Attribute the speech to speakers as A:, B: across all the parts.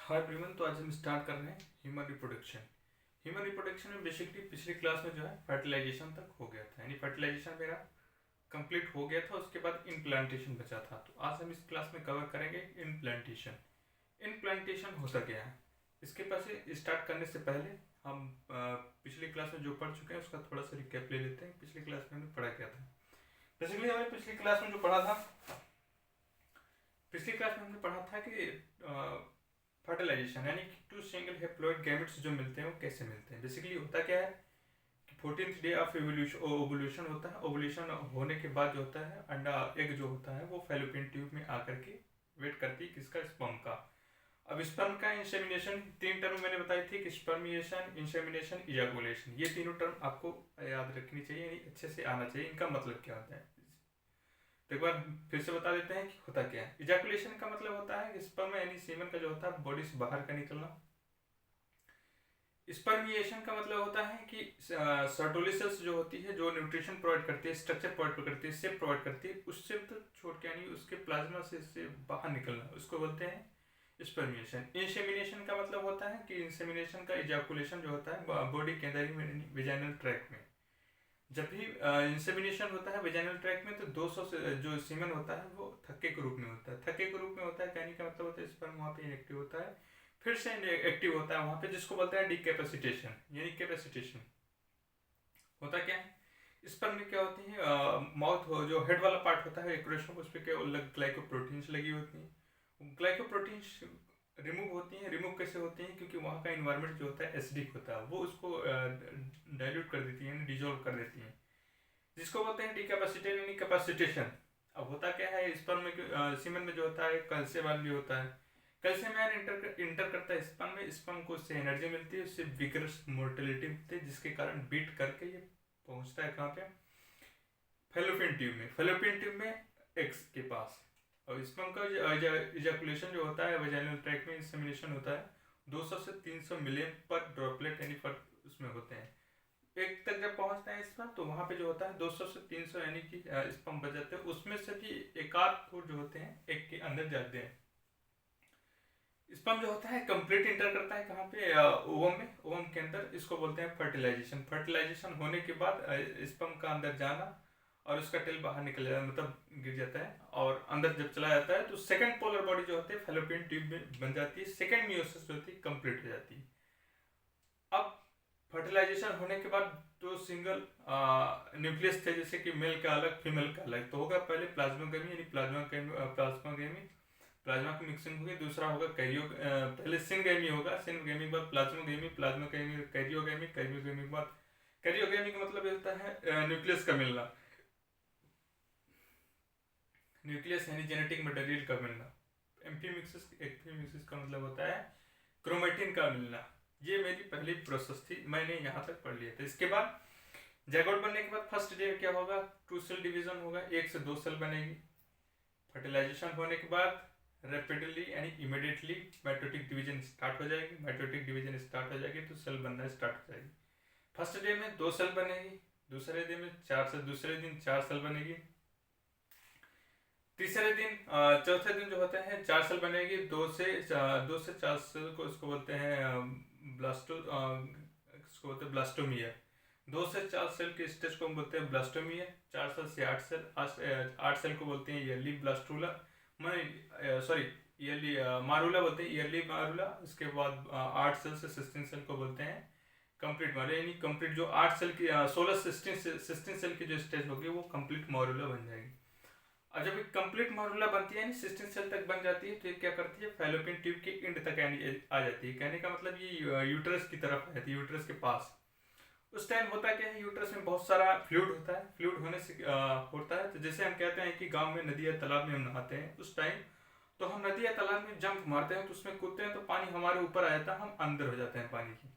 A: Hi everyone. तो आज हम स्टार्ट कर रहे हैं ह्यूमन रिप्रोडक्शन। ह्यूमन रिप्रोडक्शन में बेसिकली पिछली क्लास में जो है फर्टिलाइजेशन तक हो गया था, यानी फर्टिलाइजेशन मेरा कंप्लीट हो गया था। उसके बाद इम्प्लांटेशन बचा था। तो आज हम इस क्लास में कवर करेंगे इम्प्लांटेशन। इम्प्लांटेशन होता क्या है, इसके पास स्टार्ट करने से पहले हम पिछली क्लास में जो पढ़ चुके हैं उसका थोड़ा सा रिकैप ले लेते हैं। पिछली क्लास में हमने पढ़ा क्या था। बेसिकली हमने पिछली क्लास में जो पढ़ा था, पिछली क्लास में हमने पढ़ा था कि फर्टिलाइजेशन यानी कि टू सिंगल हैप्लॉइड गैमेट्स जो मिलते हैं वो कैसे मिलते हैं। बेसिकली होता क्या है कि 14th डे ऑफ ओवुलेशन होता है। ओवुलेशन होने के बाद जो होता है अंडा एग जो होता है वो फैलोपियन ट्यूब में आकर के वेट करती है किसका, स्पर्म का। अब स्पर्म का इंसेमिनेशन, तीन टर्म मैंने बताई थी कि स्पर्मिएशन, इंसेमिनेशन, इजाकुलेशन। ये तीनों टर्म आपको याद रखनी चाहिए, यानी अच्छे से आना चाहिए। इनका मतलब क्या होता है तो एक बार फिर से बता देते हैं कि होता क्या है। इजैकुलेशन का मतलब होता है कि स्पर्म यानी सीमन का जो होता है बॉडी से बाहर का निकलना। स्पर्मिएशन का मतलब होता है कि सर्टोली सेल्स जो होती है, जो न्यूट्रिशन प्रोवाइड करती है, स्ट्रक्चर प्रोवाइड करती है, शेप प्रोवाइड करती है, उससे तो छोड़ के यानी उसके प्लाज्मा से बाहर निकलना, उसको बोलते हैं स्पर्मिएशन। इंसेमिनेशन का मतलब होता है कि इंसेमिनेशन का इजैकुलेशन जो होता है बॉडी के अंदर ही, विजाइनल ट्रैक में। जब भी इंसेमिनेशन होता है वेजाइनल ट्रैक में, तो 200 से जो सीमन होता है वो थक्के के रूप में होता है। थक्के के रूप में होता है, कहने का मतलब होता है स्पर्म वहाँ पे इनएक्टिव होता है, फिर से एक्टिव होता है वहाँ पे, जिसको बोलते हैं डिकैपेसिटेशन। यानी कैपेसिटेशन होता क्या है, स्पर्म में क्या होती है, माउथ जो हेड वाला पार्ट होता है एक्रोशन, उस पर क्या ग्लाइकोप्रोटीन्स लगी होती हैं। ग्लाइकोप्रोटीन्स रिमूव होती हैं। रिमूव कैसे होती हैं, क्योंकि वहाँ का इन्वायरमेंट जो होता है एसिडिक होता है, वो उसको डाइल्यूट कर देती है, डिजोल्व कर देती हैं, जिसको बोलते हैं डिकैपेसिटेशन यानी कैपेसिटेशन। अब होता क्या है स्पर्म में, सीमन में जो होता है कैल्शियम आयन भी होता है। कैल्शियम आयन इंटर करता है स्पर्म में, स्पर्म को उससे एनर्जी मिलती है, उससे विगरस मोर्टेलिटी मिलती है, जिसके कारण बीट करके ये पहुंचता है कहाँ पे, फेलोपियन ट्यूब में। फेलोपियन ट्यूब में एक्स के पास। और स्पर्म का इजैकुलेशन जो होता है वेजाइनल ट्रैक में इंसेमिनेशन होता है, 200 से 300 मिलियन पर ड्रॉपलेट यानी पर उसमें होते हैं। एक तक जब पहुंचता है स्पर्म, तो वहां पे जो होता है 200 से 300 यानी कि स्पर्म बच जाते हैं। उसमें से भी एक आध फुट जो होते हैं एक के अंदर जाते हैं। स्पर्म जो होता है कंप्लीट इंटर करता है कहाँ पे, ओवम में। ओवम के अंदर इसको बोलते हैं फर्टिलाइजेशन। फर्टिलाइजेशन होने के बाद स्पर्म का अंदर जाना और उसका टेल बाहर निकल जाता है, मतलब गिर जाता है, और अंदर जब चला जाता है तो सेकंड पोलर बॉडी जो होती है फैलोपियन ट्यूब में बन जाती है। सेकंड मियोसिस जो होती है कंप्लीट हो जाती है। अब फर्टिलाइजेशन होने के बाद तो सिंगल न्यूक्लियस थे, जैसे कि मेल का अलग फीमेल का अलग, तो होगा पहले प्लाज्मागेमी यानी प्लाज्मागेमी, प्लाज्मा की मिक्सिंग होगी। दूसरा होगा कैरियो, पहले सिनगेमी होगा, सिनगेमी के बाद प्लाज्मागेमी, प्लाज्मागेमी कैरियोगेमी, कैरियोगेमी के बाद, कैरियोगेमी का मतलब ये होता है न्यूक्लियस का मिलना। न्यूक्लियस यानी जेनेटिक मटेरियल का मिलना। एम्फीमिक्सिस का मतलब होता है क्रोमेटिन का मिलना। ये मेरी पहली प्रोसेस थी, मैंने यहाँ तक पढ़ लिया था। इसके बाद जैगोट बनने के बाद फर्स्ट डे क्या होगा, टू सेल डिवीजन होगा, एक से दो सेल बनेगी। फर्टिलाइजेशन होने के बाद रैपिडली यानी इमिडिएटली माइटोटिक डिवीजन स्टार्ट हो जाएगी। माइटोटिक डिवीजन स्टार्ट हो जाएगी तो सेल बनना स्टार्ट हो जाएगी। फर्स्ट डे में दो सेल बनेगी, दूसरे डे में चार सेल, दूसरे दिन चार सेल बनेगी, तीसरे दिन चौथे दिन जो होते हैं चार सेल बनेगी। दो से चार सेल को इसको बोलते हैं इसको बोलते हैं ब्लास्टोमिया। दो से चार सेल के स्टेज को हम बोलते हैं ब्लास्टोमिया। 4 सेल से 8 सेल, 8 सेल को बोलते हैं ईयरली ब्लास्टूला, सॉरी ईयरली मारूला बोलते हैं, ईयरली मारूला। इसके बाद 8 सेल से 16 सेल को बोलते हैं कंप्लीट मारूला, यानी कंप्लीट जो 8 सेल की 16 16 सेल की जो स्टेज होगी वो कंप्लीट मारूला बन जाएगी। और जब एक कंप्लीट मारूला बनती है यानी 16 सेल तक बन जाती है, तो ये क्या करती है फैलोपियन ट्यूब के एंड तक आ जाती है। कहने का मतलब ये यूट्रस की तरफ आती है, यूट्रस के पास। उस टाइम होता क्या है, यूट्रस में बहुत सारा फ्लूइड होता है। फ्लूइड होने से होता है, तो जैसे हम कहते हैं कि गांव में नदी या तालाब में हम नहाते हैं, उस टाइम तो हम नदी या तालाब में जंप मारते हैं, तो उसमें कूदते हैं, तो पानी हमारे ऊपर आ जाता है, हम अंदर हो जाते हैं पानी की।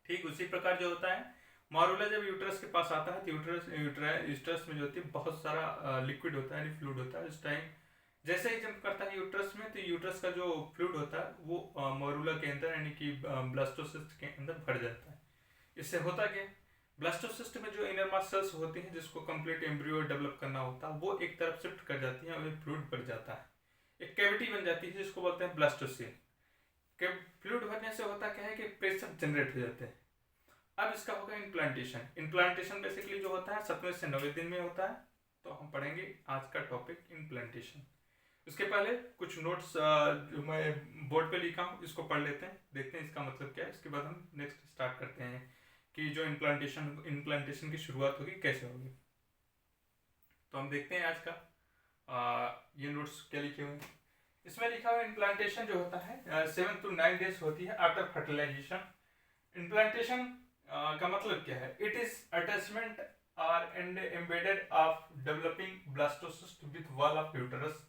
A: ठीक उसी प्रकार जो होता है मारूला जब यूट्रस के पास आता है, तो यूट्रस में जो होती है बहुत सारा लिक्विड होता है, फ्लूइड होता है। उस टाइम जैसे ही जंप करता है यूट्रस में, तो यूट्रस का जो फ्लूइड होता है वो मारूला के अंदर यानी कि ब्लास्टोसिस्ट के अंदर भर जाता है। इससे होता क्या, ब्लास्टोसिस्ट में जो इनर मास सेल्स होती हैं जिसको कंप्लीट एम्ब्रियो डेवलप करना होता है, वो एक तरफ शिफ्ट कर जाती हैं और फ्लूइड बढ़ जाता है, एक कैविटी बन जाती है जिसको बोलते हैं ब्लास्टोसिल। कि फ्लूइड भरने से होता क्या है कि प्रेशर जनरेट हो जाते हैं। अब इसका होगा इम्प्लांटेशन। इम्प्लांटेशन बेसिकली जो होता है 7वें से 9वें दिन में होता है। तो हम पढ़ेंगे आज का टॉपिक इम्प्लांटेशन। उसके पहले कुछ नोट्स जो मैं बोर्ड पे लिखा हूँ इसको पढ़ लेते हैं, देखते हैं इसका मतलब क्या है। इसके बाद हम नेक्स्ट स्टार्ट करते हैं कि जो इम्प्लांटेशन की शुरुआत होगी कैसे होगी। तो हम देखते हैं आज का ये नोट्स क्या लिखे हुए हैं। इसमें लिखा हुआ इम्प्लांटेशन जो होता है 7 to 9 डेज होती है आफ्टर फर्टिलाइजेशन। इम्प्लांटेशन का मतलब क्या है? It is attachment or and embedded of developing blastocyst with wall of uterus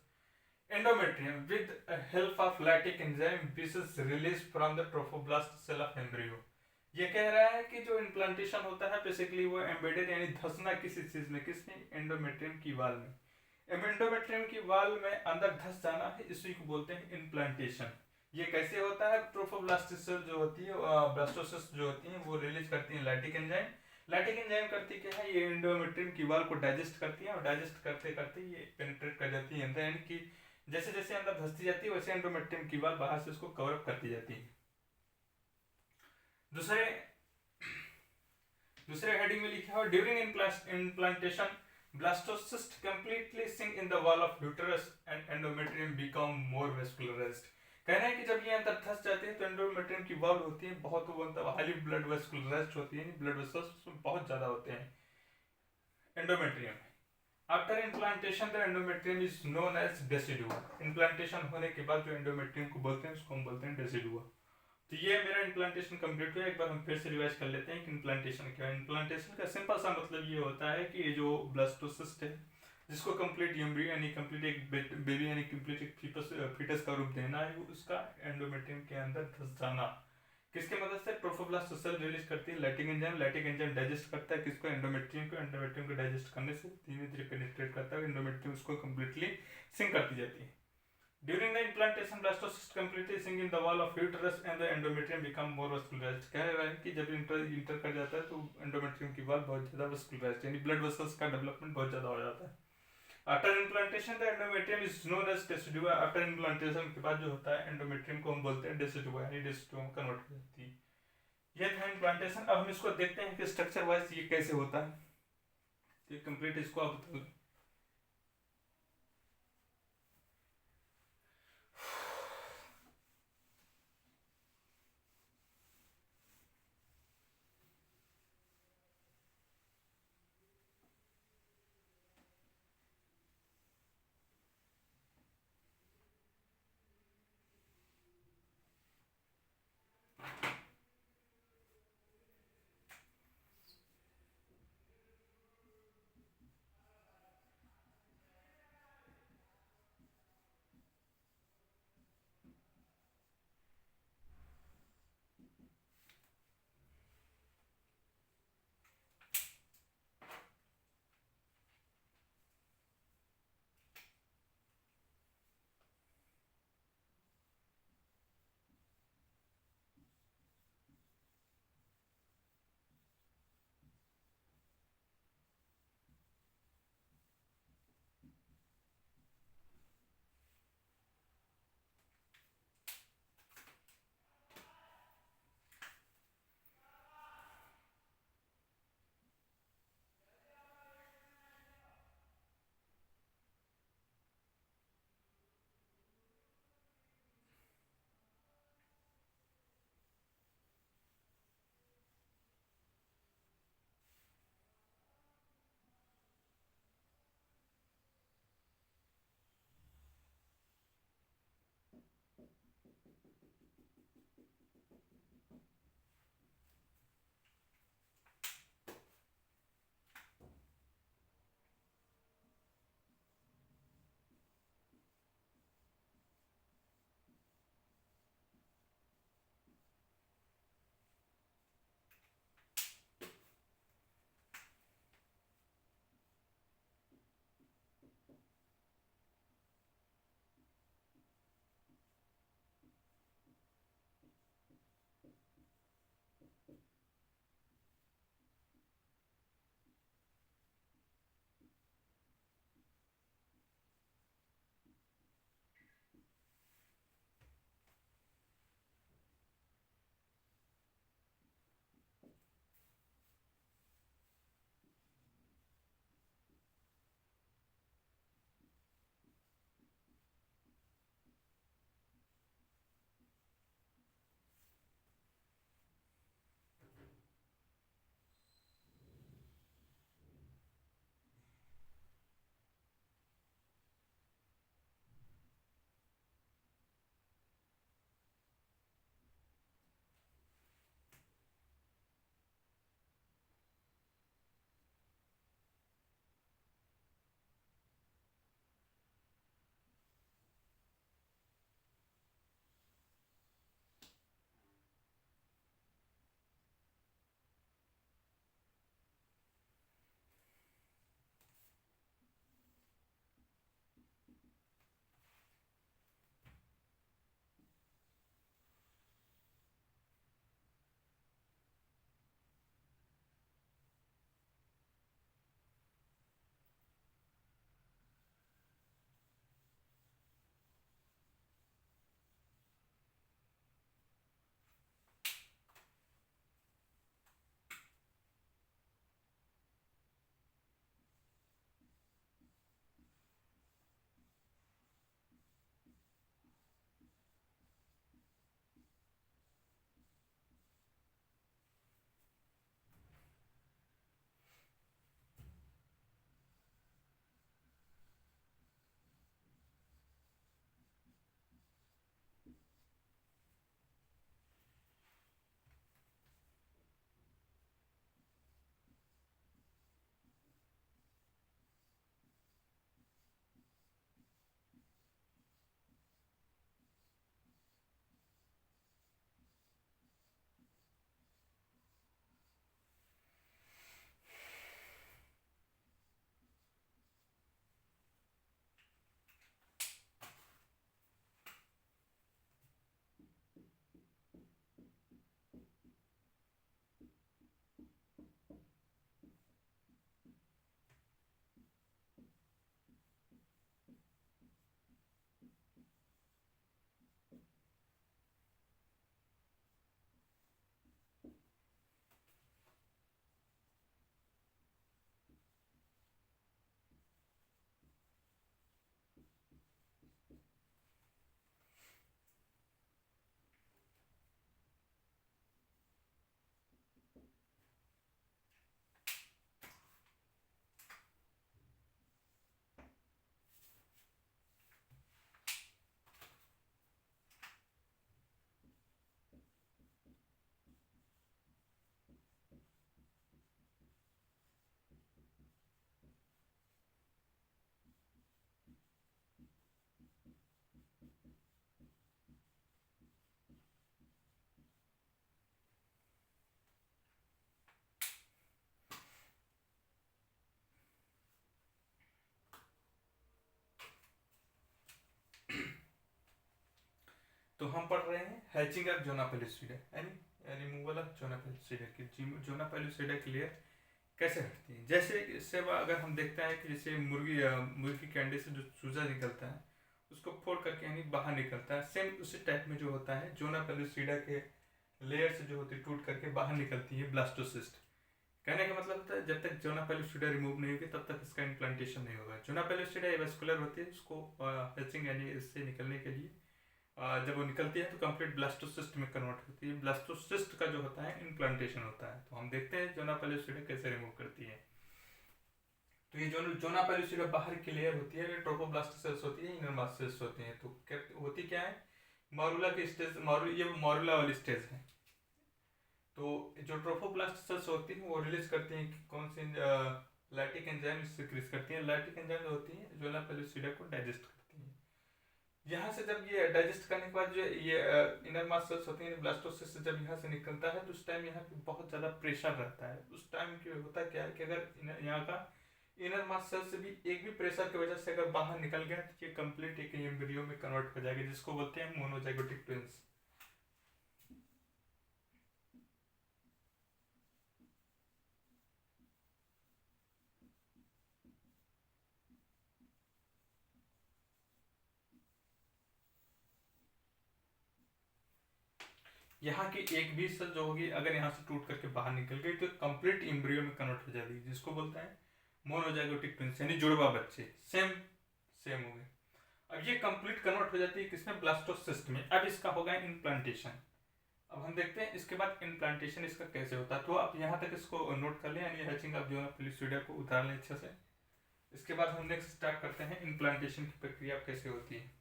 A: endometrium with help of lactic enzyme which is released from the trophoblast cell of embryo। ये कह रहा है कि जो इम्प्लांटेशन होता है बेसिकली वो एम्बेडेड यानी धंसना किसी चीज में, किसमें? एंडोमेट्रियम की वाल में। एंडोमेट्रियम की वाल में अंदर धंस जाना है, इसी को बोलते हैं इम्प्लांटेशन। ये कैसे होता है? ट्रोफोब्लास्ट सेल जो होती है, ब्लास्टोसिस्ट जो होती है वो रिलीज करती है लैक्टिक एंजाइम। लैक्टिक एंजाइम करती क्या है? ये एंडोमेट्रियम की वाल को डाइजेस्ट करती है और डाइजेस्ट करते करते ये पेनिट्रेट कर जाती है अंदर, यानी कि जैसे जैसे अंदर धंसती जाती है वैसे एंडोमेट्रियम की वाल बाहर से उसको कवर अप करती जाती है। दूसरे दूसरे हेडिंग में लिखा है during implantation blastocyst completely sink in the wall of uterus and endometrium become more vascularized. कह रहे हैं कि जब ये अंदर धंस जाते हैं तो एंडोमेट्रियम की वॉल होती है बहुत मतलब हाईली ब्लड वेस्कुलराइज्ड होती है, ब्लड वेसल्स बहुत ज्यादा होते हैं endometrium. After implantation the endometrium is known as decidua. Implantation होने के बाद जो एंडोमेट्रियम को बोलते हैं उसको हम बोलते हैं डेसिडुआ। तो ये मेरा इम्प्लांटेशन कंप्लीट हुआ। एक बार हम फिर से रिवाइज कर लेते हैं कि इम्प्लांटेशन क्या है। इम्प्लांटेशन का सिंपल सा मतलब ये होता है कि ये जो ब्लास्टोसिस्ट है जिसको कंप्लीट एम्ब्रियो यानी कंप्लीट एक बेबी यानी कंप्लीट एक फीटस का रूप देना है, उसका एंडोमेट्रियम के अंदर धंस जाना। किसके मदद से? ट्रोफोब्लास्ट सेल रिलीज करती है lactic enzyme. Lactic enzyme digest करता है किसको? एंडोमेट्रियम को। एंडोमेट्रियम को डाइजेस्ट करने से धीरे धीरे पेनिट्रेट करता है एंडोमेट्रियम, उसको कंप्लीटली सिंक करती जाती है। During the implantation blastocyst completely sink in the wall of uterus and the endometrium become more vascularized. कह रहा है कि जब इंटर कर जाता है तो एंडोमेट्रियम की वॉल बहुत ज्यादा वेस्कुलराइज्ड यानी ब्लड वेसल्स का डेवलपमेंट बहुत ज्यादा हो जाता है। After implantation the endometrium is known as decidua. After implantation के बाद जो होता है एंडोमेट्रियम को हम बोलते हैं डेसिडुआ यानी डेसिडुआ में कन्वर्ट हो जाती है। ये था इम्प्लांटेशन। अब हम इसको देखते हैं कि स्ट्रक्चर वाइज ये कैसे होता है। ये कंप्लीट इसको आप हम पढ़ रहे हैं हैचिंग ऑफ जोना पेलिस्टिडा यानी रिमूवल ऑफ जोना पेलिस्टिडा की जोना पेलिस्टिडा की लेयर कैसे हटती है। जैसे इससे अगर हम देखते हैं कि जैसे मुर्गी के अंडे से जो चूजा निकलता है उसको फोड़ करके यानी बाहर निकलता है, सेम उसी टाइप में जो होता है जोना पेलिस्टिडा के लेयर से जो होती है टूट करके बाहर निकलती है ब्लास्टोसिस्ट। कहने का मतलब होता है जब तक जोना पेलिस्टिडा रिमूव नहीं होगी तब तक इसका इम्प्लांटेशन नहीं होगा। जोना पेलिस्टिडा एवास्कुलर होती है, उसको हैचिंग यानी इससे निकलने के लिए जब वो निकलती है तो कंप्लीट ब्लास्टोसिस्ट में कन्वर्ट होती है। ब्लास्टोसिस्ट का जो होता है इम्प्लांटेशन होता है। तो हम देखते हैं जोना पेलिस्टिडा कैसे रिमूव करती है। तो ये जोना पेलिस्टिडा बाहर की लेयर होती है, ट्रोपोब्लास्ट सेल्स होती है, इनर मास सेल्स होती हैं। तो क्या होती क्या है, मॉरुला की स्टेज, ये मॉरुला वाली स्टेज है। तो जो ट्रोफोब्लास्ट सेल्स होती हैं वो रिलीज करती हैं कि कौन सी लैक्टिक एंजाइम सिक्रीज करती हैं। लैक्टिक एंजाइम जो होती है जोना पेलिस्टिडा को डाइजेस्ट करती हैं। यहाँ से जब ये डाइजेस्ट करने के बाद जो ये इनर मास सेल्स होती हैं ब्लास्टोसिस्ट जब यहाँ से निकलता है तो उस टाइम यहाँ पे बहुत ज़्यादा प्रेशर रहता है। उस टाइम क्या होता है क्या है कि अगर यहाँ का इनर मास सेल से भी एक भी प्रेशर की वजह से अगर बाहर निकल गया तो ये कंप्लीट एक एम्ब्रियो में कन्वर्ट हो जाएगा, जिसको बोलते हैं मोनोजाइगोटिक ट्विंस। यहाँ की एक भी सेल जो होगी अगर यहाँ से टूट करके बाहर निकल गई तो कंप्लीट एम्ब्रियो में कन्वर्ट हो जाएगी, जिसको बोलते हैं मोनोजाइगोटिक ट्विंस यानी जुड़वा बच्चे। सेम हो गए। अब ये कंप्लीट कन्वर्ट हो जाती है किसमें, ब्लास्टोसिस्ट में। अब इसका होगा इम्प्लांटेशन। अब हम देखते हैं इसके बाद इम्प्लांटेशन इसका कैसे होता है। तो आप यहाँ तक इसको नोट कर लें, यानी हैचिंग ऑफ जोना पेलिस्टिडा को उतार लें अच्छे से। इसके बाद हम नेक्स्ट स्टार्ट करते हैं इम्प्लांटेशन की प्रक्रिया कैसे होती है।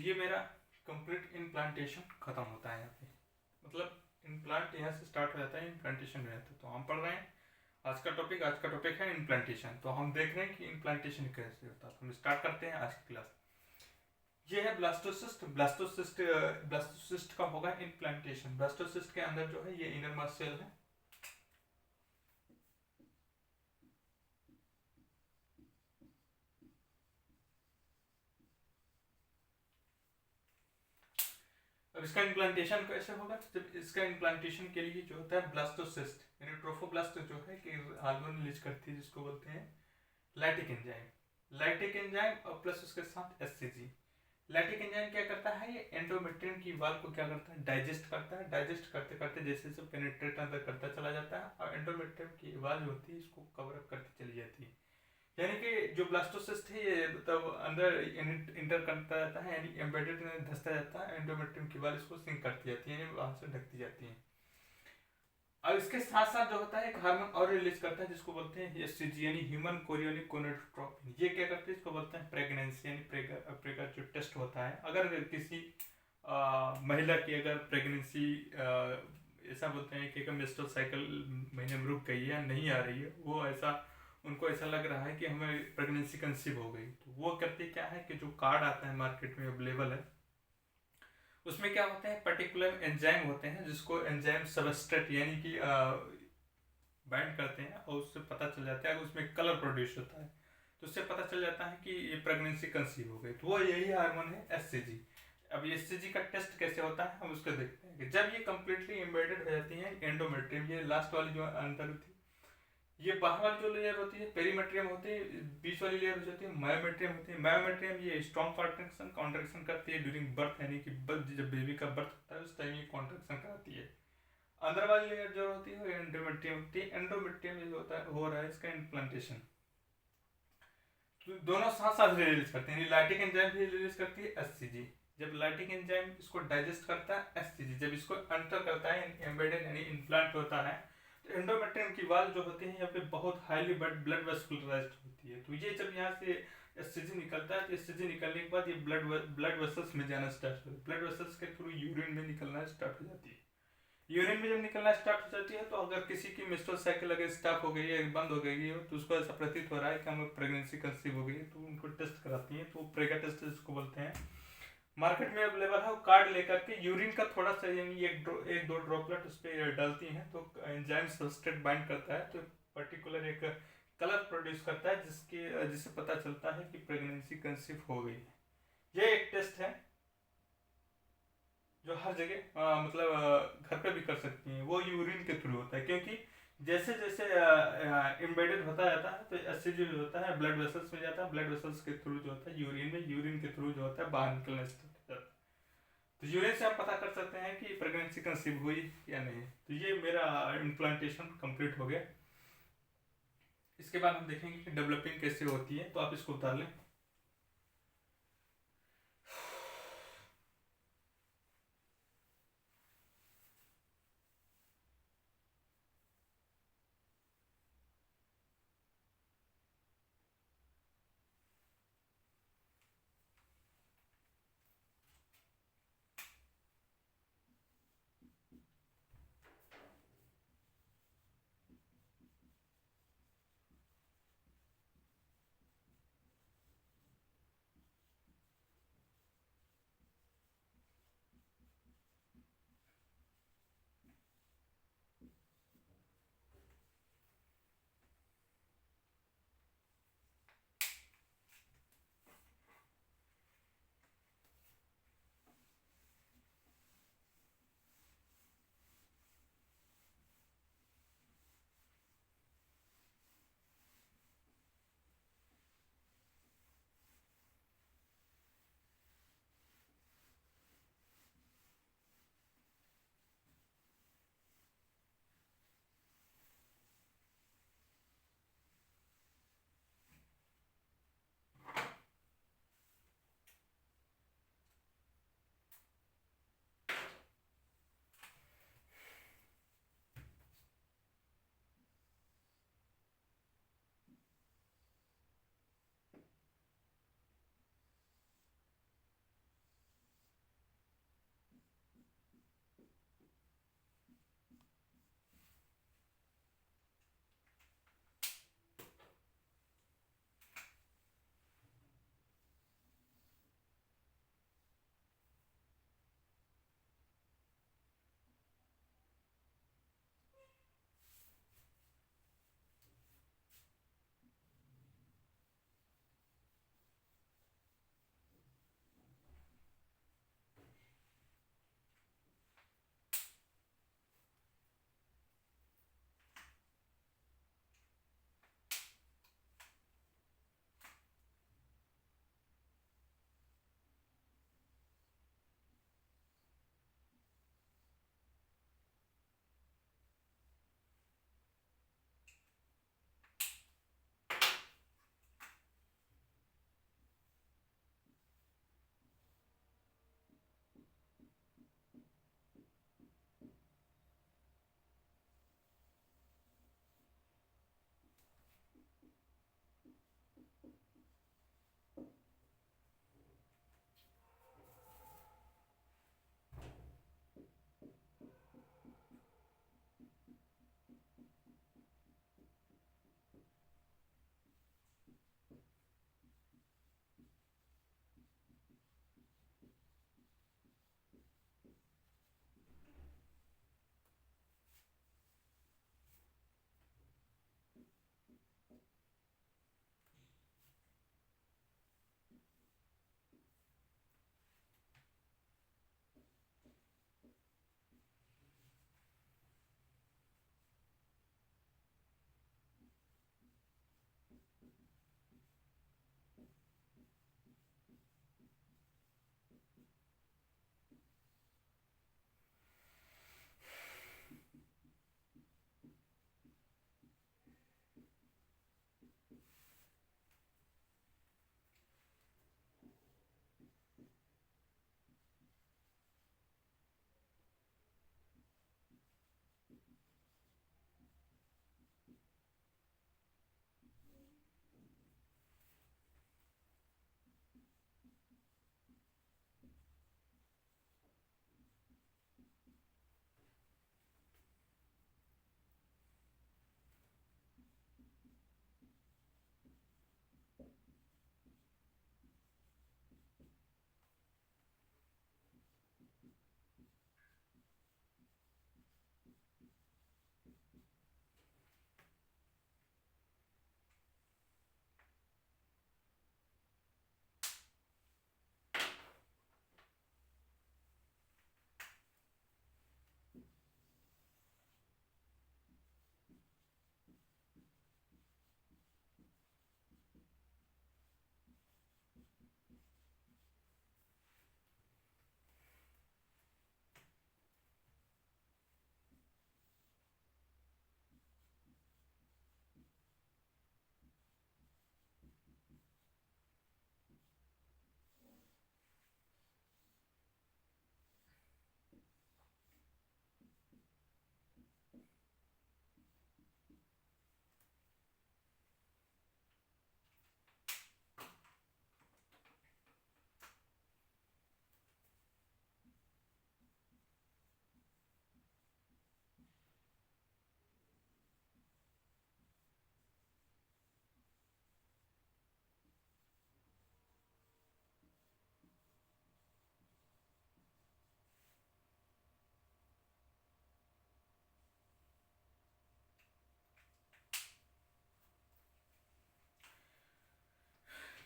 A: ये मेरा कंप्लीट इम्प्लांटेशन खत्म होता है यहाँ पे, मतलब इम्प्लांट यहाँ से स्टार्ट हो जाता है, इम्प्लांटेशन हो जाता है। तो हम पढ़ रहे हैं आज का टॉपिक है इम्प्लांटेशन। तो हम देख रहे हैं कि इम्प्लांटेशन कैसे होता है। तो हम स्टार्ट करते हैं आज की क्लास। ये है ब्लास्टोसिस्ट। ब्लास्टोसिस्ट का होगा इम्प्लांटेशन। ब्लास्टोसिस्ट के अंदर जो है ये इनरमोस्ट सेल है। अब इसका इम्प्लांटेशन कैसे होगा? जब इसका इम्प्लांटेशन के लिए जो होता है ब्लास्टोसिस्ट यानी ट्रोफोब्लास्ट जो है कि हार्मोन रिलीज करती है, जिसको बोलते हैं लैक्टिक एंजाइम। लैक्टिक एंजाइम और प्लस उसके साथ एससीजी। लैक्टिक एंजाइम क्या करता है? ये एंडोमेट्रियम की वाल को क्या करता है? डाइजेस्ट करता है। डाइजेस्ट करते करते जैसे जैसे पेनिट्रेट अंदर करता चला जाता है और एंडोमेट्रियम की वाल जो होती है इसको कवर अप करती चली जाती है। यानी कि जो ब्लास्टोसिस्ट है ये मतलब अंदर इंटर करता जाता है, यानी एम्बेडेड में धंसता जाता है। एंडोमेट्रियम की वाल इसको सिंक करती जाती है, यानी वहां से ढकती जाती है। अब इसके साथ साथ जो होता है एक हार्मोन और रिलीज करता है जिसको बोलते हैं एससीजी यानी ह्यूमन कोरियोनिक गोनाडोट्रोपिन। ये क्या करते हैं? इसको बोलते हैं प्रेगनेंसी यानी प्रेगा जो टेस्ट होता है। अगर किसी महिला की अगर प्रेगनेंसी ऐसा बोलते हैं कि मेंस्ट्रुअल साइकिल महीने में रुक गई है या नहीं आ रही है, वो ऐसा उनको ऐसा लग रहा है कि हमें प्रेगनेंसी कंसीव हो गई, तो वो करते क्या है कि जो कार्ड आता है मार्केट में अवेलेबल है उसमें क्या होते हैं पर्टिकुलर एंजाइम होते हैं जिसको एंजाइम सबस्ट्रेट यानी कि बाइंड करते हैं और उससे पता चल जाता है, उसमें कलर प्रोड्यूस होता है तो उससे पता चल जाता है कि ये प्रेगनेंसी कंसीव हो गई। तो वो यही हार्मोन है एससीजी। अब एससीजी का टेस्ट कैसे होता है हम उसको देखते हैं कि जब ये कम्प्लीटली एम्बेडेड हो जाती है एंडोमेट्रियम, ये लास्ट वाली जो अंदर थी, ये बाहर वाली जो लेयर होती है पेरीमेट्रियम होती है, बीच वाली लेयर होती है मायोमेट्रियम होती है। मायोमेट्रियम ये स्ट्रॉन्ग कॉन्ट्रेक्शन करती है ड्यूरिंग बर्थ, यानी कि जब बेबी का बर्थ होता है उस टाइम ये कॉन्ट्रेक्शन कराती है। अंदर वाली लेयर जो होती है वो एंडोमेट्रियम होती है। एंडोमेट्रियम जो होता है हो रहा है इसका इम्प्लांटेशन। तो दोनों साथ साथ रिलीज करते हैं। लैक्टिक एंजाइम भी रिलीज करती है एससीजी। जब लैक्टिक एंजाइम इसको डाइजेस्ट करता है एससीजी, जब इसको एंटर करता है एम्बेडेड यानी इम्प्लांट होता है, तो एंडोमेट्रियम की वाल जो होती है यहाँ पे बहुत हाईली ब्लड वेस्कुलराइज्ड होती है। तो ये जब यहाँ से एससीजी निकलता है तो एससीजी निकलने के बाद ये ब्लड वेसल्स में जाना स्टार्ट होता है। ब्लड वेसल्स के थ्रू यूरिन में निकलना स्टार्ट हो जाती है। यूरिन में जब निकलना स्टार्ट हो जाती है तो अगर किसी की मेंस्ट्रुअल साइकिल अगर स्टॉप हो गई है, बंद हो गई है, तो उसको ऐसा प्रतीत हो रहा है कि हमें प्रेगनेंसी कंसीव हो गई है, तो उनको टेस्ट कराती हैं। तो प्रेगा टेस्ट जिसको बोलते हैं, मार्केट में अवेलेबल है। वो कार्ड लेकर के यूरिन का थोड़ा सा यानी एक दो ड्रॉपलेट उस पर डालती हैं तो एंजाइम सबस्ट्रेट बाइंड करता है, तो पर्टिकुलर एक कलर प्रोड्यूस करता है जिससे पता चलता है कि प्रेगनेंसी कंसीव हो गई है। ये एक टेस्ट है जो हर जगह मतलब घर पे भी कर सकती हैं। वो यूरिन के थ्रू होता है, क्योंकि जैसे जैसे इम्बेडेड होता जाता है तो एससीजी जो होता है ब्लड वेसल्स में जाता है, ब्लड वेसल्स के थ्रू जो होता है यूरिन के थ्रू जो होता है बाहर निकलना स्टार्ट हो जाता है। तो यूरिन से आप पता कर सकते हैं कि प्रेगनेंसी कंसीव हुई या नहीं। तो ये मेरा इम्प्लांटेशन कंप्लीट हो गया। इसके बाद हम देखेंगे कि डेवलपिंग कैसे होती है, तो आप इसको उतार लें।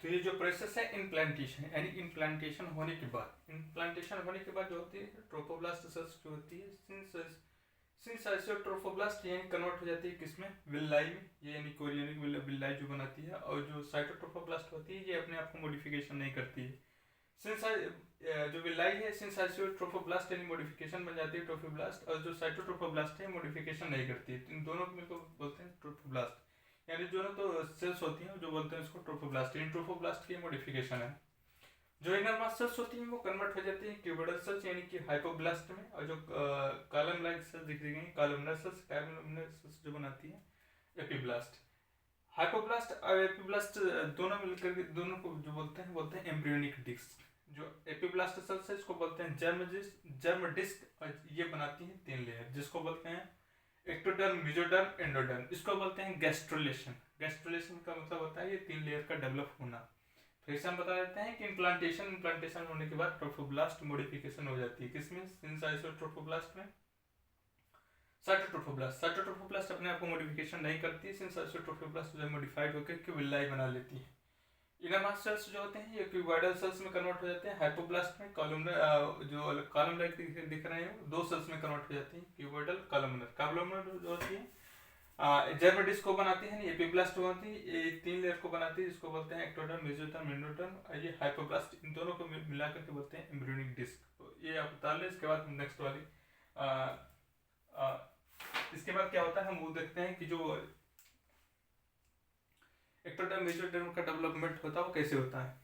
A: तो ये जो प्रोसेस है इम्प्लांटेशन, यानी इम्प्लांटेशन होने के बाद जो होती है ट्रोफोब्लास्ट सेल्स जो होती है सिंस ट्रोफोब्लास्ट यानी कन्वर्ट हो जाती है किसमें, विल्लाई में, ये यानी कोरियोनिक विल्लाई जो बनाती है। और जो साइटोट्रोफोब्लास्ट होती है ये अपने आप को मॉडिफिकेशन नहीं करती है। सिंस जो विल्लाई है सिंस ट्रोफोब्लास्ट यानी मॉडिफिकेशन बन जाती है ट्रोफोब्लास्ट, और जो साइटोट्रोफोब्लास्ट है मॉडिफिकेशन नहीं करती है। इन दोनों को मिलकर बोलते हैं ट्रोफोब्लास्ट, यानी दोनों तो सेल्स होती हैं जो बोलते हैं इसको ट्रोफोब्लास्ट। इन ट्रोफोब्लास्ट की मॉडिफिकेशन है। जो इनर मास सेल्स होती हैं वो कन्वर्ट हो जाती हैं क्यूबोइडल सेल्स यानी कि हाइपोब्लास्ट में, और जो कॉलम लाइक सेल्स दिख रही हैं कॉलमनर सेल्स जो बनाती हैं एपिब्लास्ट। हाइपोब्लास्ट और एपिब्लास्ट दोनों मिलकर दोनों को जो बोलते हैं एम्ब्रियोनिक डिस्क। जो एपिब्लास्ट सेल्स है इसको बोलते हैं जर्म डिस्क, और ये बनाती हैं 3 लेयर जिसको बोलते हैं एक्टोडर्म, मेसोडर्म, एंडोडर्म। इसको बोलते हैं गैस्ट्रोलेशन। गैस्ट्रोलेशन का मतलब होता है ये 3 लेयर का डेवलप होना। फिर से हम बता देते हैं कि इम्प्लांटेशन होने के बाद ट्रोफोब्लास्ट मॉडिफिकेशन हो जाती है किसमें, ट्रोफोब्लास्ट में। साइटोट्रोफोब्लास्ट अपने आप को मॉडिफिकेशन नहीं करती है, ट्रोफोब्लास्ट जो मॉडिफाइड होकर विल्लाई बना लेती है। इनर मास सेल्स जो होते हैं ये क्यूबॉइडल सेल्स में कन्वर्ट हो जाते हैं। हाइपोब्लास्ट में जो कॉलम लाइक दिख रहे हैं 2 सेल्स में कन्वर्ट हो जाती हैं, क्यूबॉइडल, कॉलमनर जो होती है जर्म डिस्क को बनाती है। एपिब्लास्ट होती है ये 3 लेयर को बनाती है जिसको बोलते हैं एक्टोडर्म, मेसोडर्म, एंडोडर्म। ये हाइपोब्लास्ट, इन दोनों को मिलाकर के बोलते हैं एम्ब्रियोनिक डिस्क। तो ये आप उतार लें। इसके बाद नेक्स्ट वाली इसके बाद क्या होता है हम वो देखते हैं कि जो एक्टोडर्म मेसोडर्म का डेवलपमेंट होता है वो कैसे होता है।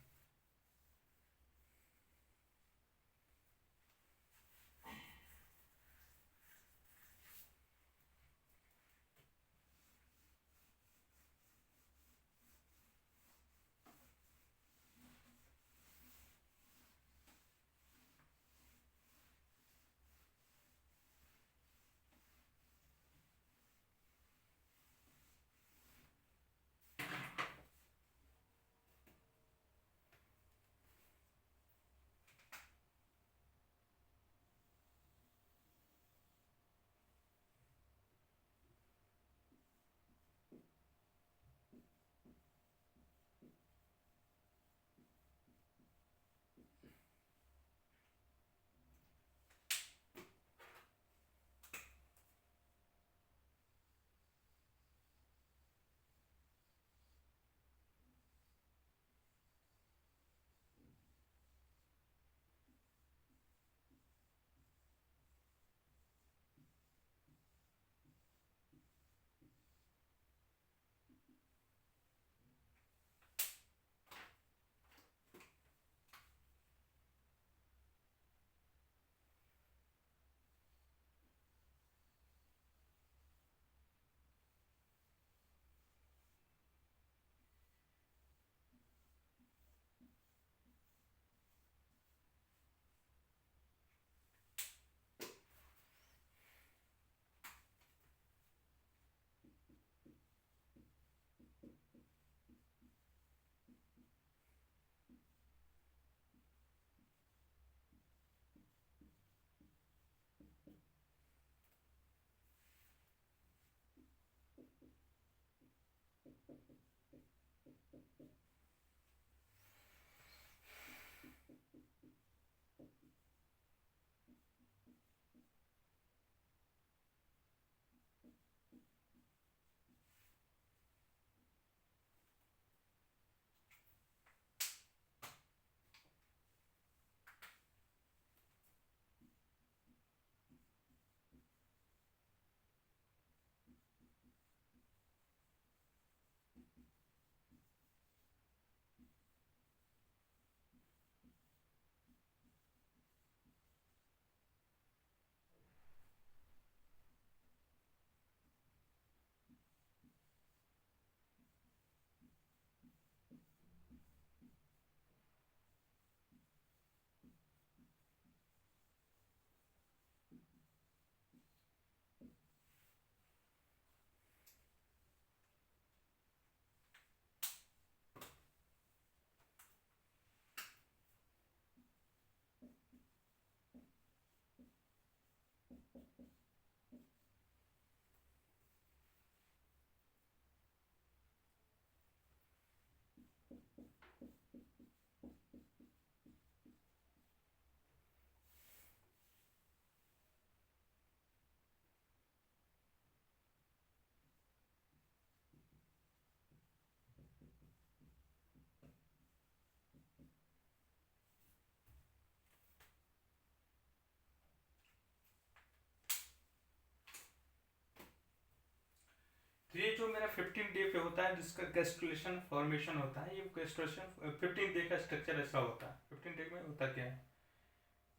A: तो ये जो मेरा 15 डे पे होता है जिसका गैस्ट्रुलेशन फॉर्मेशन होता है, ये गैस्ट्रुलेशन 15 डे का स्ट्रक्चर ऐसा होता है। 15 डे में होता क्या है,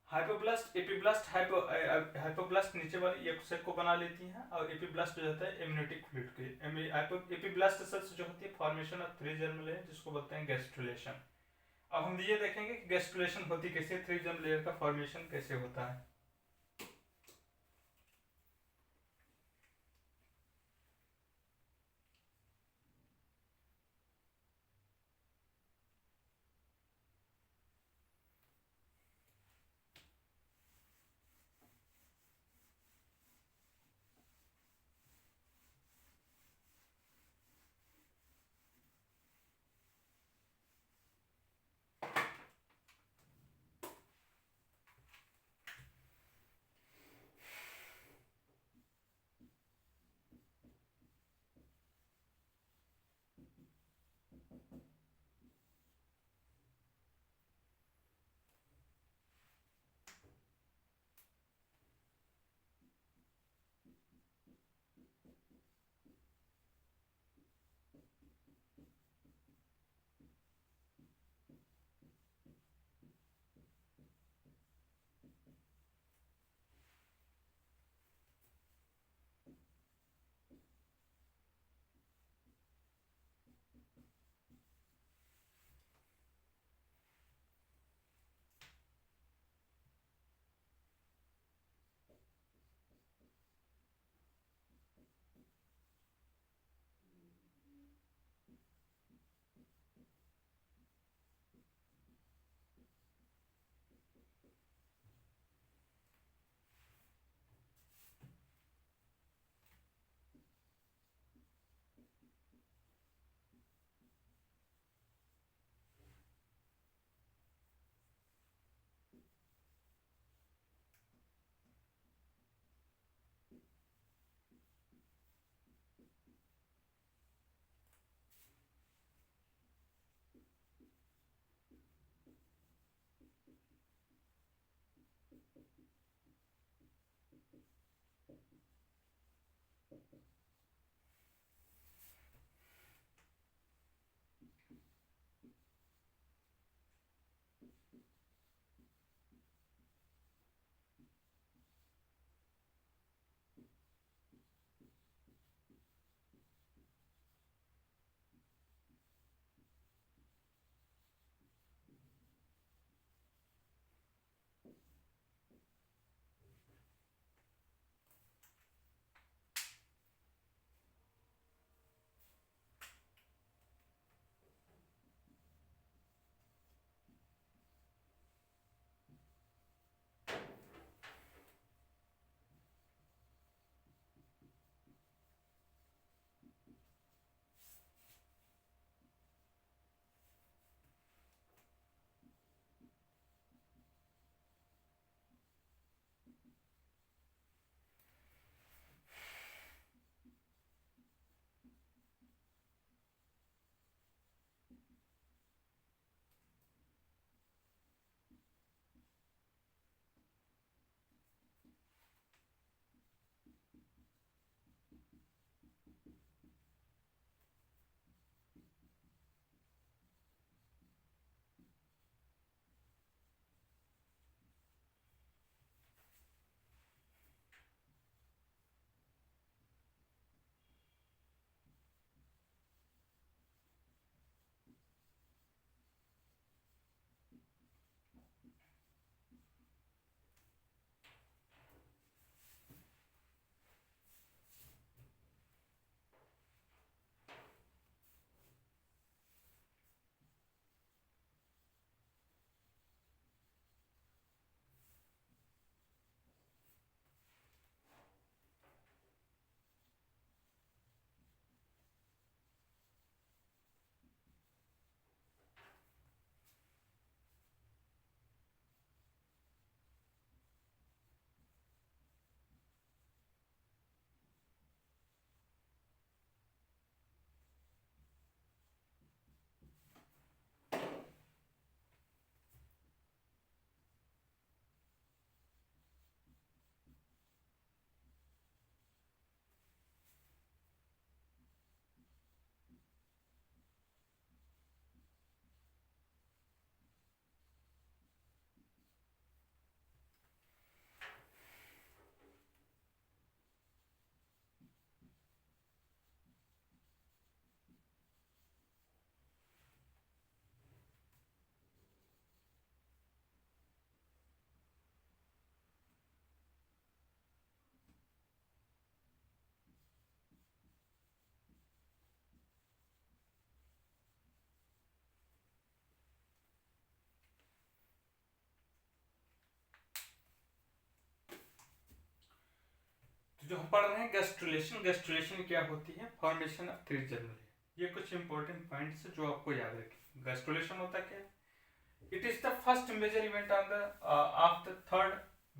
A: हाइपोब्लास्ट एपिब्लास्ट हाइपोब्लास्ट नीचे वाली एक सेल को बना लेती हैं, और एपिब्लास्ट जो होता है एमनियोटिक फ्लूइड के। एपिब्लास्ट सेल्स जो होती है फॉर्मेशन ऑफ 3 जर्म लेयर जिसको बोलते हैं गैस्ट्रुलेशन। अब हम ये देखेंगे कि गैस्ट्रुलेशन होती कैसे, 3 जर्म लेयर का फॉर्मेशन कैसे होता है। जो हम पढ़ रहे हैं गैस्ट्रुलेशन, गैस्ट्रुलेशन क्या होती है? Formation of three germ layer. ये कुछ इंपॉर्टेंट पॉइंट्स जो आपको याद रखें। गैस्ट्रुलेशन होता क्या है? It is the first major event on the of the third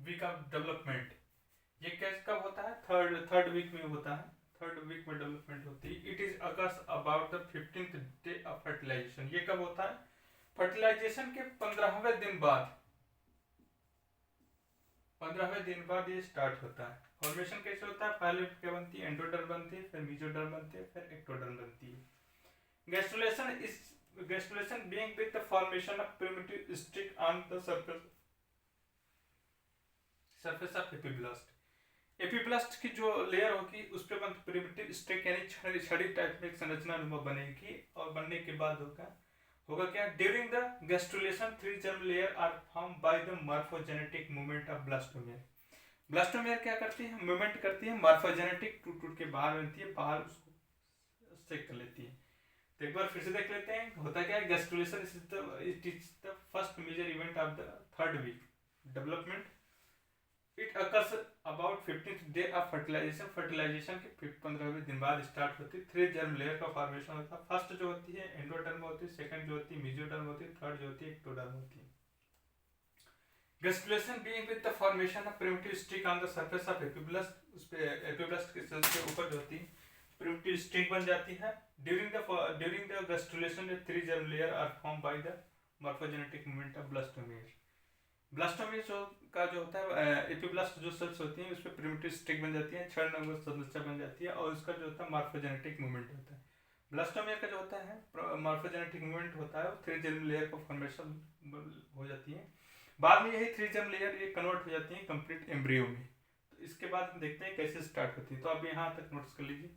A: week of development. ये कैसे कब होता है? थर्ड वीक में होता है, थर्ड वीक में डेवलपमेंट होती है। It is occurs about the 15th day of fertilization. ये कब होता है? फर्टिलाइजेशन के 15वें दिन बाद, 15वें दिन बाद ये स्टार्ट होता है। फॉर्मेशन कैसे होता है? पहले क्या बनती है? एंडोडर्म बनती है, फिर मेसोडर्म बनती है, फिर एक्टोडर्म बनती है। Gastrulation being with the formation of primitive stick on the surface of epiblast. Epiblast की जो लेयर होगी उस पे प्रिमिटिव स्टिक यानी छड़ी टाइप में एक संरचना बनेगी, और बनने के बाद होगा क्या? During the gastrulation three germ layer are form by the morphogenetic movement of blastomere. Blastomere क्या करती है? मूवमेंट करती है, मॉर्फोजेनेटिक टूट टूट के बाहर बनती है, बाहर उसको स्टिक कर लेती है। तो एक बार फिर से देख लेते हैं होता क्या है। Gastrulation it is the first major event of the third week development. It occurs about 15th day of fertilization. Fertilization के 15वें दिन बाद स्टार्ट होती है। थ्री जर्म लेयर का फॉर्मेशन होता है। फर्स्ट जो होती है एंडोडर्म होती है, सेकंड जो होती है मेसोडर्म होती है, थर्ड जो होती है एक्टोडर्म होती है। Gastrulation being with the formation of primitive stick on the surface of epiblast. उस पे एपिब्लास्ट के सेल्स के ऊपर जो होती है प्रिमिटिव स्टिक बन जाती है। During the gastrulation three germ layer are form by the morphogenetic movement of blastomere. Blastomere का जो होता है एपिब्लास्ट जो सेल्स होती हैं उस पर प्रिमिटिव स्टिक बन जाती है, छड़ नंबर संरचना बन जाती है, और उसका जो होता है मॉर्फोजेनेटिक मूवमेंट होता है। ब्लास्टोमेयर का जो होता है मॉर्फोजेनेटिक मूवमेंट होता है, वो थ्री जर्म लेयर का फॉर्मेशन हो जाती है। बाद में यही थ्री जर्म लेयर ये कन्वर्ट हो जाती है कंप्लीट एम्ब्रियो में। तो इसके बाद हम देखते हैं कैसे स्टार्ट होती है। तो आप यहाँ तक नोट्स कर लीजिए।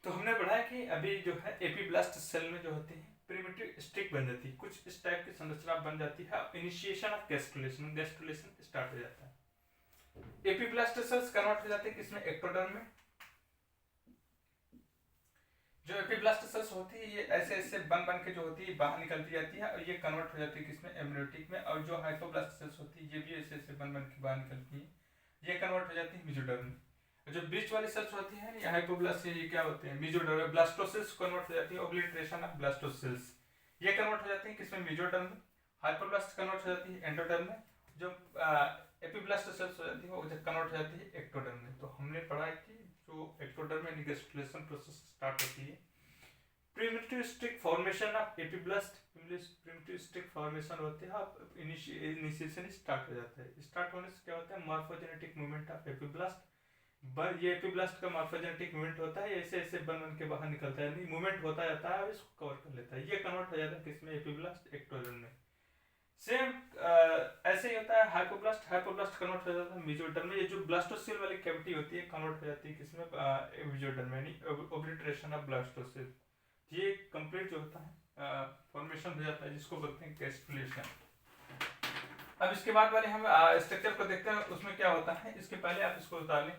A: तो हमने पढ़ा है कि अभी जो है एपीब्लास्ट सेल में जो होते हैं प्रिमिटिव स्टिक बन जाती है, कुछ इस टाइप की संरचना बन जाती है। Initiation of gastrulation, gastrulation start हो जाता है। एपीब्लास्ट सेल्स कन्वर्ट हो जाते हैं किसमें, एक्टोडर्म में। जो एपीब्लास्ट सेल्स होती है ये ऐसे ऐसे बन बन के जो होती है बाहर निकलती जाती है और ये कन्वर्ट हो जाती है किसमें, एम्ब्रियोटिक में। और जो हाइपोब्लास्ट सेल्स होती है ये भी ऐसे ऐसे बन बन के बाहर निकलती है, ये कन्वर्ट हो जाती है मेसोडर्म में। जो बीच वाली सेल्स होती है ये हाइपोब्लास्ट, ये क्या होते हैं, मेसोडर्म। ब्लास्टोसिल्स कन्वर्ट हो जाती है, ओब्लिटरेशन ऑफ ब्लास्टोसिल्स, ये कन्वर्ट हो जाती है किसमें, मेसोडर्म में। हाइपोब्लास्ट कन्वर्ट हो जाती है एंडोडर्म में। जो एपीब्लास्ट सेल्स हो जाती है वो कन्वर्ट हो जाती है एक्टोडर्म में। तो हमने पढ़ा है कि जो एक्टोडर्म में गैस्ट्रुलेशन प्रोसेस स्टार्ट होती है, primitive stick formation of epiblast, primitive stick formation होते हैं, आप इनिशिएशन स्टार्ट हो जाता है। स्टार्ट होने से क्या होता है, मॉर्फोजेनेटिक मूवमेंट ऑफ एपीब्लास्ट। ये एपीब्लास्ट का मॉर्फोजेनेटिक मूवमेंट होता है, ऐसे ऐसे बन बन के बाहर निकलता है, मूवमेंट होता जाता है और इसको कवर कर लेता है। ये कन्वर्ट हो जाता है किसमें, एपीब्लास्ट एक्टोडर्म में। सेम ऐसे ही होता है हाइपोब्लास्ट, हाइपोब्लास्ट कन्वर्ट हो जाता है मेसोडर्म में। ये जो ब्लास्टोसेल वाली कैविटी होती है कन्वर्ट हो जाती है किसमें, मेसोडर्म में, यानी ओब्लिटरेशन ऑफ ब्लास्टोसेल। ये कंप्लीट जो होता है फॉर्मेशन हो जाता है जिसको बोलते हैं गैस्ट्रुलेशन। अब इसके बाद वाले हम स्ट्रक्चर को देखते हैं उसमें क्या होता है। इसके पहले आप इसको बता लें।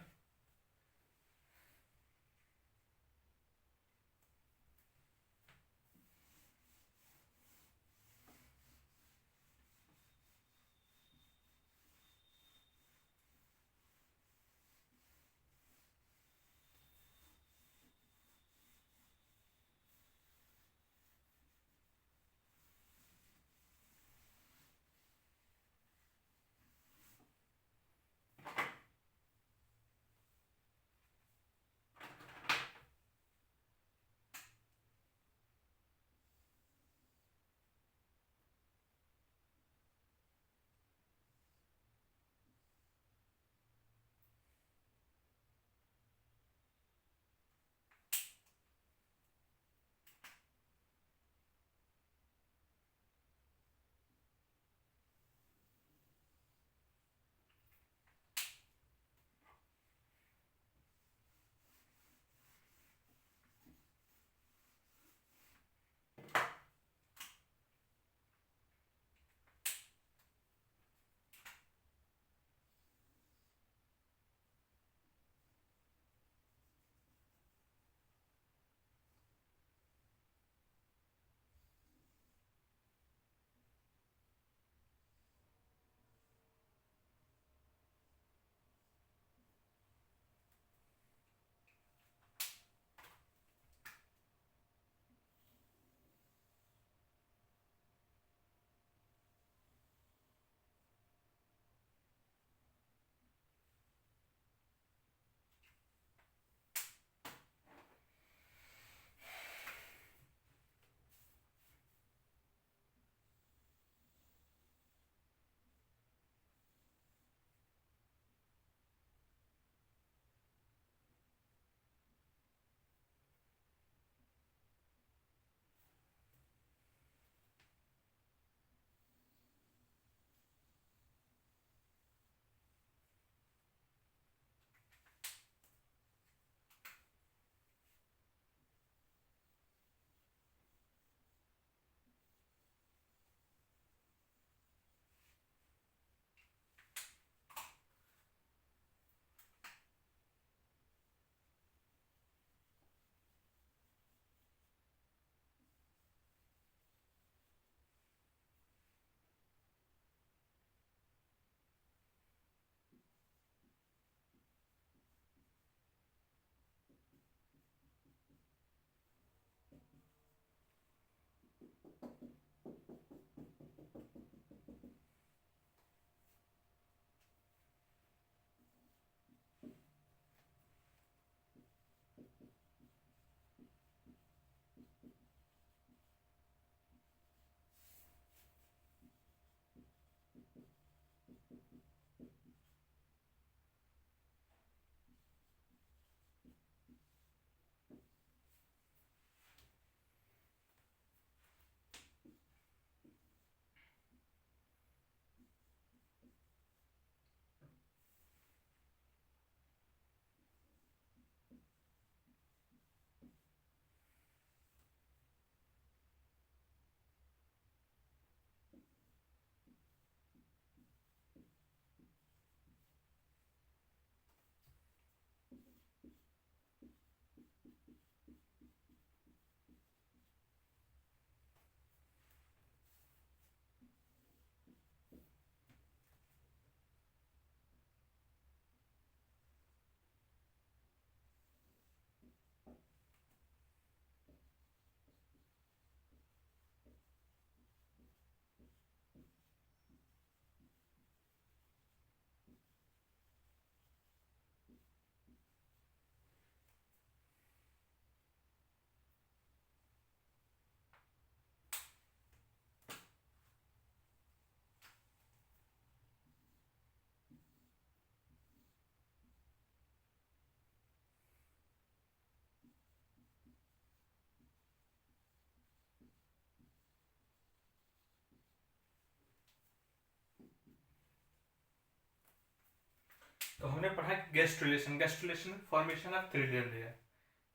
A: तो हमने पढ़ा gastrulation. Gastrulation formation of three layer.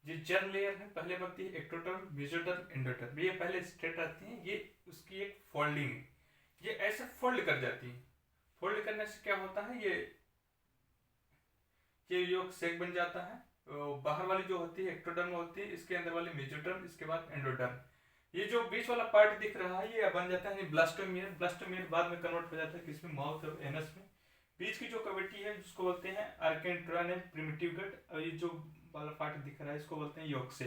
A: ये जर्म लेयर है, पहले बनती है एक्टोडर्म, मेसोडर्म, एंडोडर्म। ये पहले स्ट्रेट आती है, ये उसकी एक फोल्डिंग है, ये ऐसे फोल्ड कर जाती है। फोल्ड करने से क्या होता है, ये योग सेक बन जाता है। बाहर वाली जो होती है एक्टोडर्म होती है, इसके अंदर वाली मेसोडर्म, इसके बाद एंडोडर्म। ये जो बीच वाला पार्ट दिख रहा है ये बन जाता है ब्लास्टोमियर। ब्लास्टोमियर बाद में कन्वर्ट हो जाता है किसमें, माउथ और एनस में। बीच की जो कैविटी है जिसको बोलते हैं आर्केंट्राइनल प्रिमिटिव गट, और ये जो वाला पार्ट दिख रहा है इसको बोलते हैं योग से।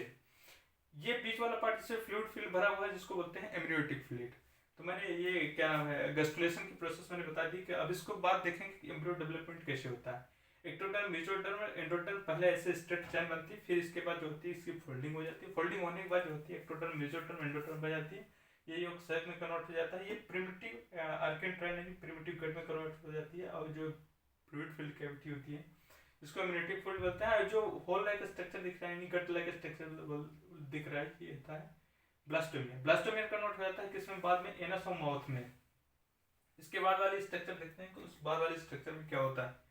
A: ये बीच वाला पार्ट से फ्लूइड फील्ड भरा हुआ है जिसको बोलते हैं एम्ब्रियोटिक फ्लूइड। तो मैंने ये क्या नाम है गैस्ट्रुलेशन की प्रोसेस मैंने बता दी कि अब इसको बाद देखेंगे कि एम्ब्रियो डेवलपमेंट कैसे होता है। एक्टोडर्म, मेसोडर्म, एंडोडर्म पहले ऐसे स्ट्रेट चैन बनती है, फिर इसके बाद जो होती है इसकी फोल्डिंग हो जाती है। फोल्डिंग होने के बाद जो होती है एक्टोडर्म, मेसोडर्म, एंडोडर्म बन जाती है। ये योग सैक में कन्वर्ट हो जाता है, ये प्रिमिटिव आर्केंट्राइनल प्रिमिटिव गट में कन्वर्ट हो जाती है। और जो फ्लूइड फिल्ड कैविटी होती है इसको इम्यूनिटी फ्लूइड बोलते हैं। जो होल लाइक स्ट्रक्चर दिख रहा है, गट लाइक स्ट्रक्चर दिख रहा है, ये होता है ब्लास्टोमियर। ब्लास्टोमियर कन्वर्ट हो जाता है किसमें, बाद में एनस और माउथ में। इसके बाद वाली स्ट्रक्चर देखते हैं कि उस बाद वाली स्ट्रक्चर में क्या होता है।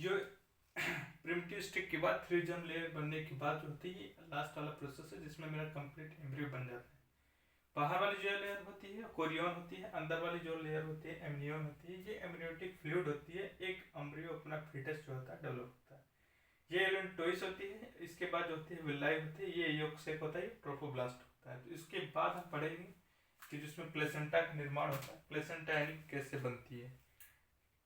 A: जो प्रिमिटिव स्टिक के बाद 3 जर्म लेयर बनने के बाद जो होती है लास्ट वाला प्रोसेस है जिसमें मेरा कंप्लीट एम्ब्रियो बन जाता है। बाहर वाली जो लेयर होती है कोरियन होती है, अंदर वाली जो लेयर होती है एमनियन होती है। ये एमनियोटिक फ्लूइड होती है, एक एम्ब्रियो अपना फीटस जो होता है डेवलप होता है। ये एलेंटोइस होती है, इसके बाद जो होती है विलाई होती है, ये योग सेक होता है, ये ट्रोफोब्लास्ट होता है। तो इसके बाद हम पढ़ेंगे कि जिसमें प्लेसेंटा का निर्माण होता है। प्लेसेंटा यानी कैसे बनती है।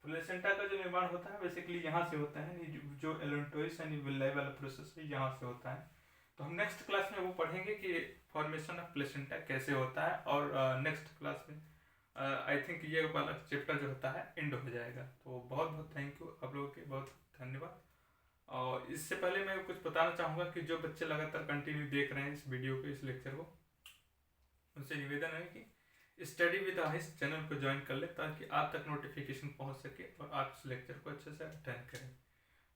A: प्लेसेंटा का जो निर्माण होता है बेसिकली यहाँ से होता है, जो एलेंटोइस यानी विलाई वाला प्रोसेस है यहाँ से होता है। तो हम नेक्स्ट क्लास में वो पढ़ेंगे कि फॉर्मेशन ऑफ प्लेसेंटा कैसे होता है, और नेक्स्ट क्लास में आई थिंक ये वाला चैप्टर जो होता है एंड हो जाएगा। तो बहुत बहुत थैंक यू आप लोगों के, बहुत धन्यवाद। और इससे पहले मैं कुछ बताना चाहूँगा कि जो बच्चे लगातार कंटिन्यू देख रहे हैं इस वीडियो को, इस लेक्चर को, उनसे निवेदन है कि स्टडी विद आहिस चैनल को ज्वाइन कर ले ताकि आप तक नोटिफिकेशन पहुँच सके और आप इस लेक्चर को अच्छे से अटेंड करें।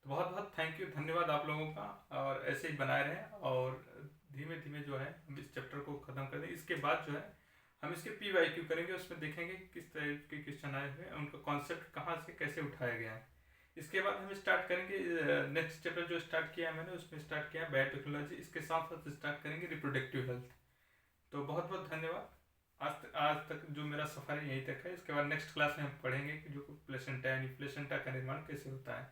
A: तो बहुत बहुत थैंक यू, धन्यवाद आप लोगों का, और ऐसे ही बनाए रहें और धीमे धीमे जो है हम इस चैप्टर को ख़त्म कर दें। इसके बाद जो है हम इसके PYQ करेंगे, उसमें देखेंगे किस तरह के क्वेश्चन आए हुए हैं, उनका कॉन्सेप्ट कहाँ से कैसे उठाया गया है। इसके बाद हम स्टार्ट करेंगे नेक्स्ट चैप्टर जो स्टार्ट किया है मैंने, उसमें स्टार्ट किया है बायोटेक्नोलॉजी। इसके साथ साथ स्टार्ट करेंगे रिप्रोडक्टिव हेल्थ। तो बहुत बहुत धन्यवाद। आज तक जो मेरा सफ़र है यहीं तक है। इसके बाद नेक्स्ट क्लास में हम पढ़ेंगे कि जो प्लेसेंटा यानी प्लेसेंटा का निर्माण कैसे होता है।